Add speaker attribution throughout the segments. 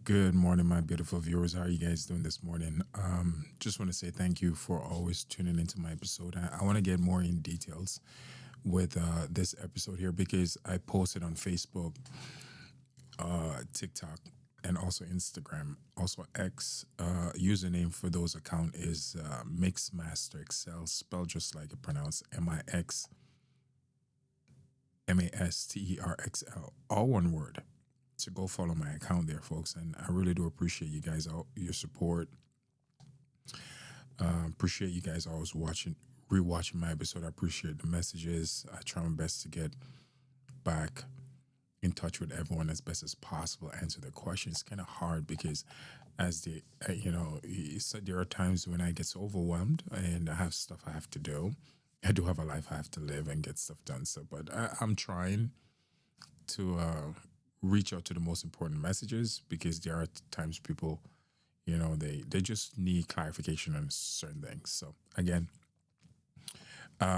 Speaker 1: Good morning, my beautiful viewers. How are you guys doing this morning? Just want to say thank you for always tuning into my episode. I want to get more in details with this episode here because I posted on Facebook, TikTok, and also Instagram. Also, X username for those account is Mixmaster Excel, spelled just like it pronounced MixMasterXL, all one word. So go follow my account there, folks. And I really do appreciate you guys, all your support. Appreciate you guys always rewatching my episode. I appreciate the messages. I try my best to get back in touch with everyone as best as possible, answer their questions. It's kind of hard because, as there are times when I get so overwhelmed and I have stuff I have to do. I do have a life I have to live and get stuff done. So, but I'm trying to reach out to the most important messages because there are times people, they just need clarification on certain things. So again,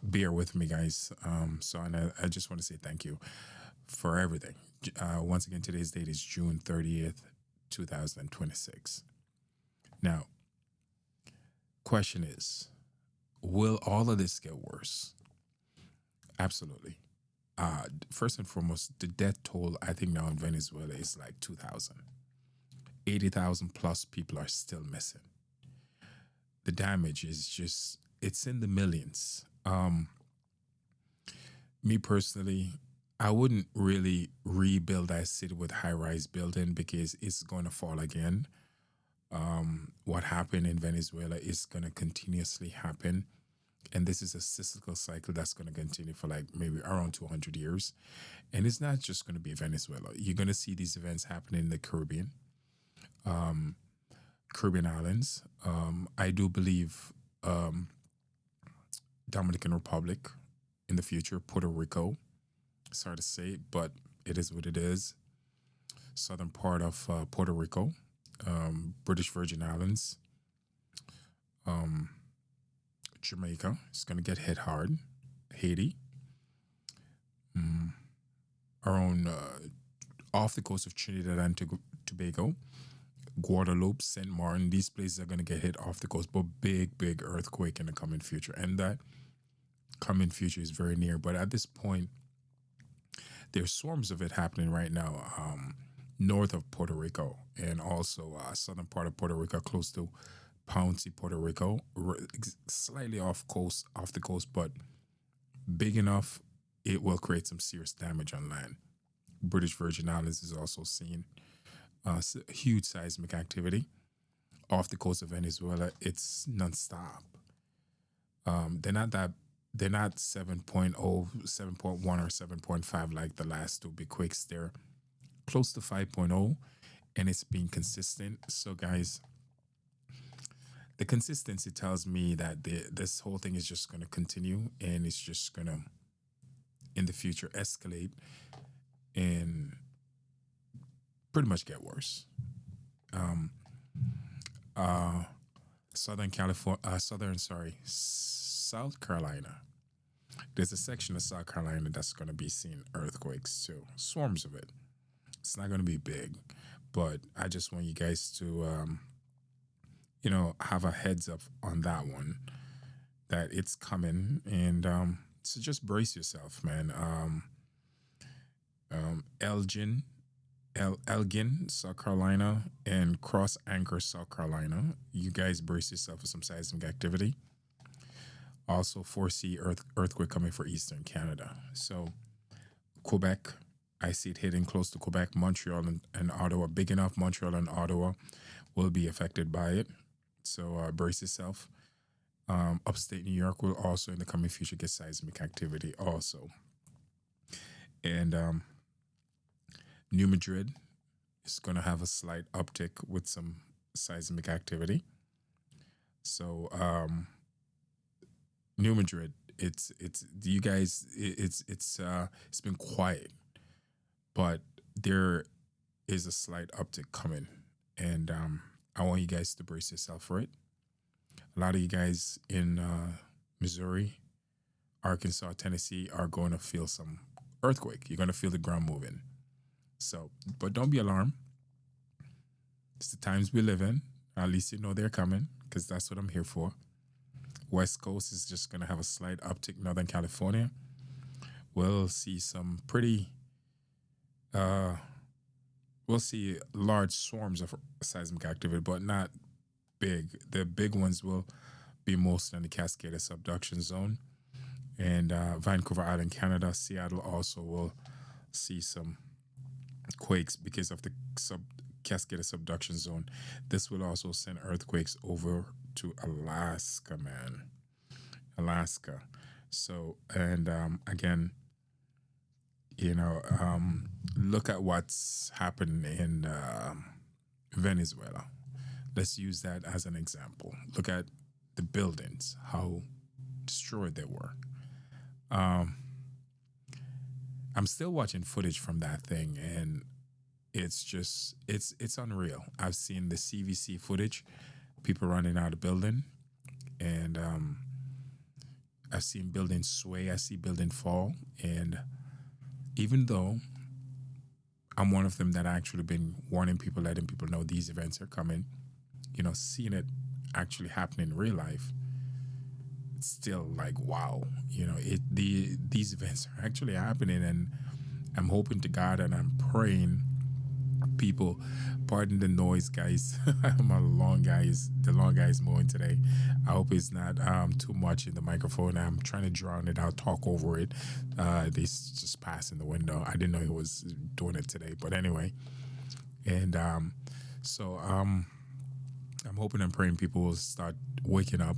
Speaker 1: bear with me, guys. And I just want to say thank you for everything. Once again, today's date is June 30th, 2026. Now, question is, will all of this get worse? Absolutely. First and foremost, the death toll, I think now in Venezuela is like 2,000. 80,000 plus people are still missing. The damage is just, it's in the millions. Me personally, I wouldn't really rebuild that city with high rise building because it's going to fall again. What happened in Venezuela is going to continuously happen. And this is a cyclical cycle that's going to continue for like maybe around 200 years. And it's not just going to be Venezuela. You're going to see these events happening in the Caribbean islands. I do believe Dominican Republic in the future, Puerto Rico. Sorry to say, but it is what it is. Southern part of Puerto Rico, British Virgin Islands, um, Jamaica is going to get hit hard. Haiti, our own off the coast of Trinidad and Tobago, Guadeloupe, Saint Martin. These places are going to get hit off the coast, but big earthquake in the coming future, and that coming future is very near. But at this point, there's swarms of it happening right now, north of Puerto Rico, and also southern part of Puerto Rico, close to Pouncy, Puerto Rico, slightly off the coast, but big enough it will create some serious damage on land. British Virgin Islands is also seeing huge seismic activity off the coast of Venezuela. It's nonstop. They're not that. They're not 7.0, 7.1, or 7.5 like the last two big quakes. They're close to 5.0, and it's been consistent. So, guys, the consistency tells me that this whole thing is just going to continue, and it's just going to, in the future, escalate and pretty much get worse. Um, uh, Southern California, South Carolina. There's a section of South Carolina that's going to be seeing earthquakes too, swarms of it. It's not going to be big, but I just want you guys to, have a heads up on that one that it's coming, and so just brace yourself, man. Elgin, Elgin, South Carolina, and Cross Anchor, South Carolina. You guys brace yourself for some seismic activity. Also, foresee earthquake coming for Eastern Canada. So, Quebec, I see it hitting close to Quebec, Montreal, and Ottawa. Big enough, Montreal and Ottawa will be affected by it. So, brace yourself. Upstate New York will also, in the coming future, get seismic activity also. And New Madrid is going to have a slight uptick with some seismic activity. So, New Madrid, it's you guys, it's been quiet, but there is a slight uptick coming, and I want you guys to brace yourself for it. A lot of you guys in Missouri, Arkansas, Tennessee are going to feel some earthquake. You're going to feel the ground moving. So, but don't be alarmed. It's the times we live in. At least you know they're coming because that's what I'm here for. West Coast is just going to have a slight uptick. Northern California will see some pretty, uh, we'll see large swarms of seismic activity, but not big. The big ones will be mostly in the Cascade subduction zone. And Vancouver Island, Canada, Seattle also will see some quakes because of the Cascade subduction zone. This will also send earthquakes over to Alaska, man. Alaska. So, and again, look at what's happened in Venezuela. Let's use that as an example. Look at the buildings, how destroyed they were. I'm still watching footage from that thing, and it's unreal. I've seen the CVC footage, people running out of building, and I've seen buildings sway. I see building fall, and even though I'm one of them that actually been warning people, letting people know these events are coming, seeing it actually happen in real life, it's still like wow, these events are actually happening, and I'm hoping to God and I'm praying people, pardon the noise, guys. The long guys mowing today. I hope it's not too much in the microphone. I'm trying to drown it out, talk over it. They just passing the window. I didn't know he was doing it today, but anyway. And so I'm hoping and praying people will start waking up.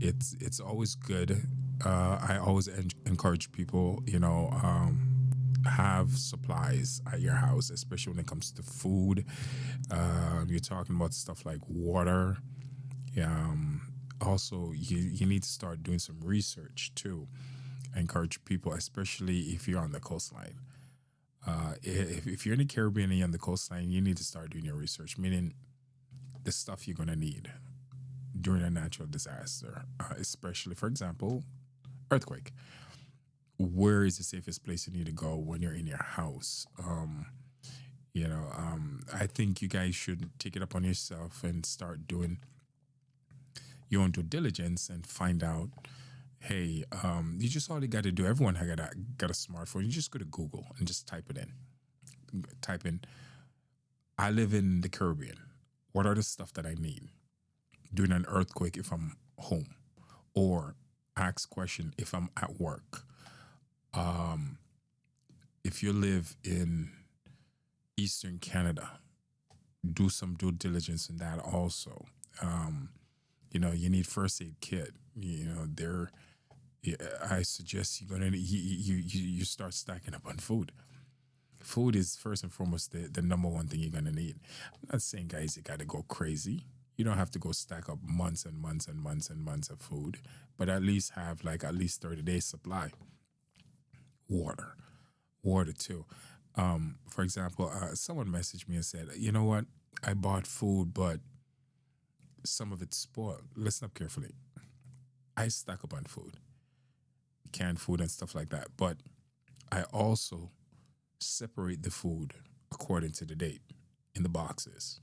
Speaker 1: It's always good. I always encourage people, have supplies at your house, especially when it comes to food. You're talking about stuff like water. Also, you need to start doing some research too. I encourage people, especially if you're on the coastline. If you're in the Caribbean and you're on the coastline, you need to start doing your research, meaning the stuff you're going to need during a natural disaster, especially, for example, earthquake. Where is the safest place you need to go when you're in your house? I think you guys should take it up on yourself and start doing your own due diligence and find out. Hey, you just all you got to do. Everyone got a smartphone. You just go to Google and just type it in. Type in, I live in the Caribbean. What are the stuff that I need during an earthquake if I'm home? Or ask question if I'm at work. If you live in Eastern Canada, do some due diligence in that also. You need first aid kit. I suggest you start stacking up on food. Food is first and foremost the number one thing you're gonna need. I'm not saying, guys, you gotta go crazy. You don't have to go stack up months and months and months and months of food, but at least have like at least 30 days supply. Water too. For example, someone messaged me and said, you know what? I bought food, but some of it's spoiled. Listen up carefully. I stack up on food, canned food and stuff like that, but I also separate the food according to the date in the boxes.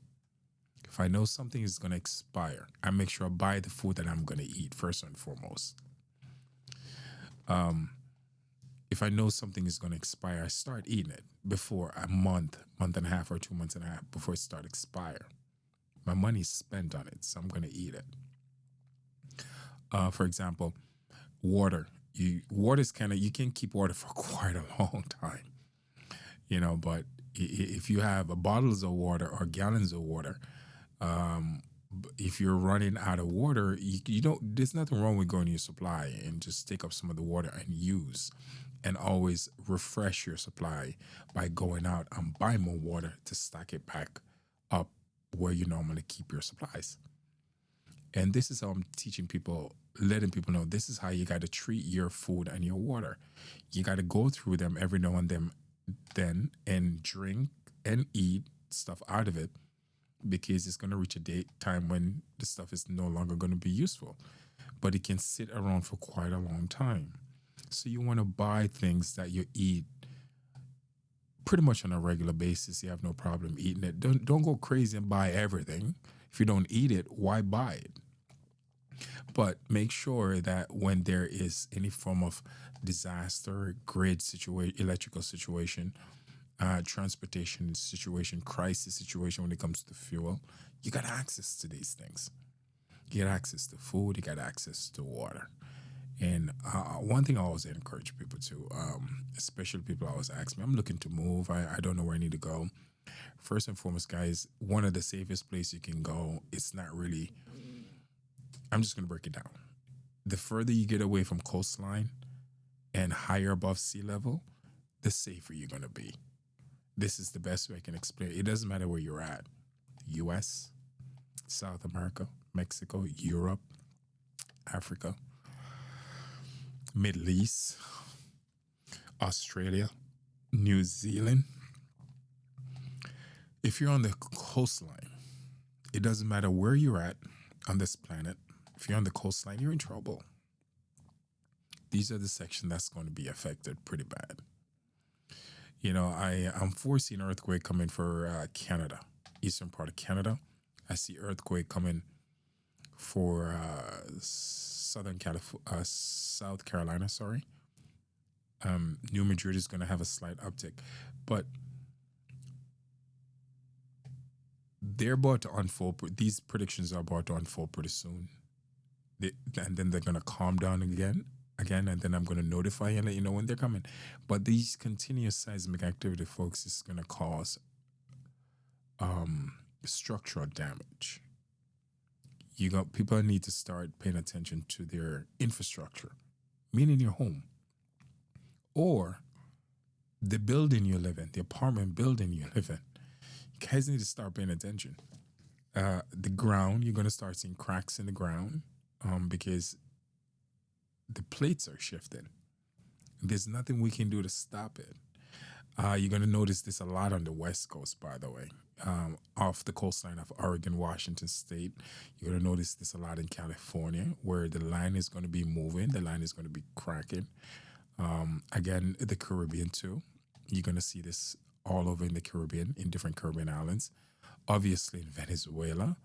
Speaker 1: If I know something is going to expire, I make sure I buy the food that I'm going to eat first and foremost. If I know something is going to expire, I start eating it before a month and a half, or 2 months and a half before it start expire. My money's spent on it, so I'm going to eat it. For example, water. Water's kind of, you can keep water for quite a long time, but if you have bottles of water or gallons of water, if you're running out of water, you don't. There's nothing wrong with going to your supply and just take up some of the water and use, and always refresh your supply by going out and buying more water to stack it back up where you normally keep your supplies. And this is how I'm teaching people, letting people know this is how you got to treat your food and your water. You got to go through them every now and then and drink and eat stuff out of it, because it's going to reach a time when the stuff is no longer going to be useful, but it can sit around for quite a long time. So you want to buy things that you eat pretty much on a regular basis. You have no problem eating it. Don't go crazy and buy everything. If you don't eat it, why buy it? But make sure that when there is any form of disaster, grid situation, electrical situation, transportation situation, crisis situation when it comes to fuel, you got access to these things. You get access to food, you got access to water. And one thing I always encourage people to, especially people always ask me, I'm looking to move, I don't know where I need to go. First and foremost, guys, one of the safest places you can go, it's not really, I'm just going to break it down. The further you get away from coastline and higher above sea level, the safer you're going to be. This is the best way I can explain it. It doesn't matter where you're at. US, South America, Mexico, Europe, Africa, Middle East, Australia, New Zealand. If you're on the coastline, it doesn't matter where you're at on this planet. If you're on the coastline, you're in trouble. These are the sections that's going to be affected pretty bad. You know, I'm foreseeing earthquake coming for Canada, eastern part of Canada. I see earthquake coming for South Carolina. Sorry, New Madrid is going to have a slight uptick, but they're about to unfold. These predictions are about to unfold pretty soon, and then they're going to calm down again, and then I'm going to notify you and let you know when they're coming. But these continuous seismic activity, folks, is going to cause structural damage. You got people need to start paying attention to their infrastructure, meaning your home or the building you live in, the apartment building you live in. You guys need to start paying attention. The ground, you're going to start seeing cracks in the ground because the plates are shifting. There's nothing we can do to stop it. You're going to notice this a lot on the West Coast, by the way, off the coastline of Oregon, Washington State. You're going to notice this a lot in California, where the line is going to be moving, the line is going to be cracking. Again, the Caribbean too. You're going to see this all over in the Caribbean, in different Caribbean islands. Obviously in Venezuela,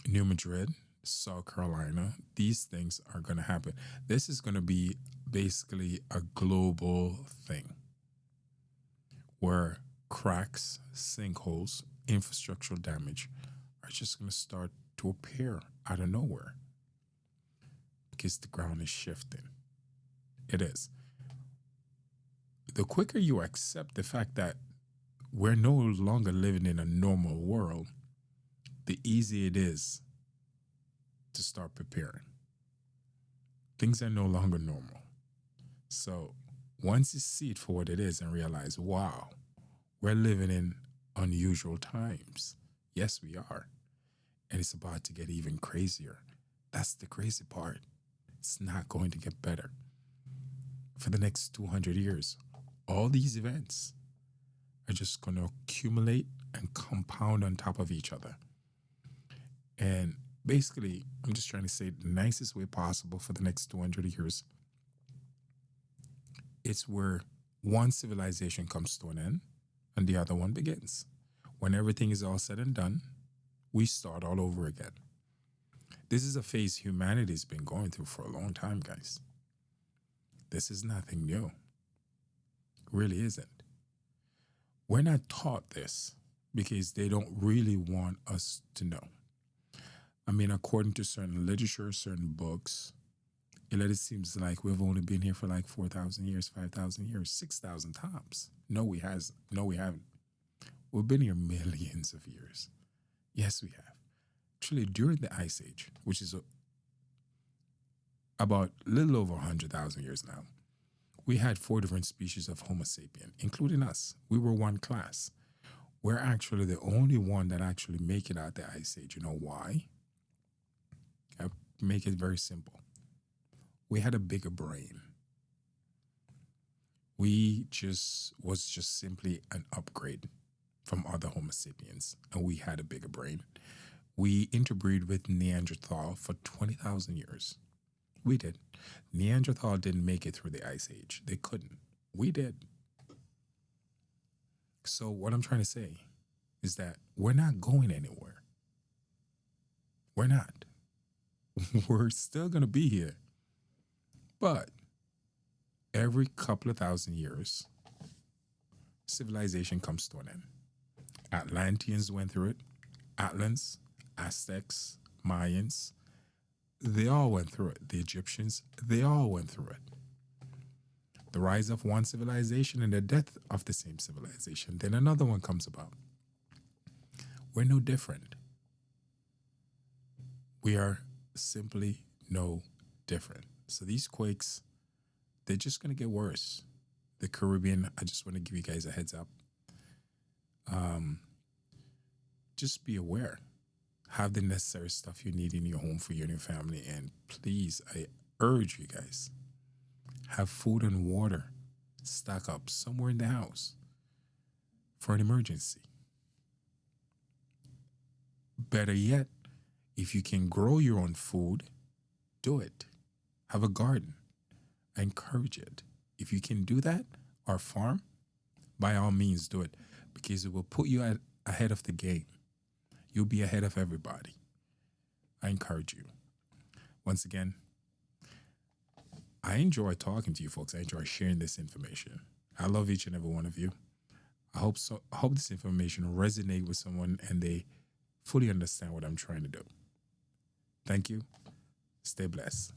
Speaker 1: New Madrid, South Carolina. These things are going to happen. This is going to be basically a global thing where cracks, sinkholes, infrastructural damage are just going to start to appear out of nowhere because the ground is shifting. It is. The quicker you accept the fact that we're no longer living in a normal world, the easier it is to start preparing. Things are no longer normal. So once you see it for what it is and realize, wow, we're living in unusual times. Yes, we are. And it's about to get even crazier. That's the crazy part. It's not going to get better. For the next 200 years, all these events are just going to accumulate and compound on top of each other. And basically, I'm just trying to say it the nicest way possible for the next 200 years. It's where one civilization comes to an end and the other one begins. When everything is all said and done, we start all over again. This is a phase humanity's been going through for a long time, guys. This is nothing new. It really isn't. We're not taught this because they don't really want us to know. I mean, according to certain literature, certain books, it seems like we've only been here for like 4,000 years, 5,000 years, 6,000 times. No, we haven't. We've been here millions of years. Yes, we have. Actually, during the Ice Age, which is about a little over 100,000 years now, we had 4 different species of Homo sapien, including us. We were one class. We're actually the only one that actually make it out the Ice Age. You know why? I make it very simple. We had a bigger brain. We was just simply an upgrade from other Homo sapiens, and we had a bigger brain. We interbreed with Neanderthal for 20,000 years. We did. Neanderthal didn't make it through the Ice Age. They couldn't. We did. So what I'm trying to say is that we're not going anywhere. We're not. We're still going to be here. But every couple of thousand years, civilization comes to an end. Atlanteans went through it. Atlants, Aztecs, Mayans, they all went through it. The Egyptians, they all went through it. The rise of one civilization and the death of the same civilization. Then another one comes about. We're no different. We are simply no different. So these quakes, they're just going to get worse. The Caribbean, I just want to give you guys a heads up. Just be aware. Have the necessary stuff you need in your home for you and your family. And please, I urge you guys, have food and water stock up somewhere in the house for an emergency. Better yet, if you can grow your own food, do it. Have a garden. I encourage it. If you can do that or farm, by all means do it because it will put you ahead of the game. You'll be ahead of everybody. I encourage you. Once again, I enjoy talking to you folks. I enjoy sharing this information. I love each and every one of you. I hope so. I hope this information resonate with someone and they fully understand what I'm trying to do. Thank you. Stay blessed.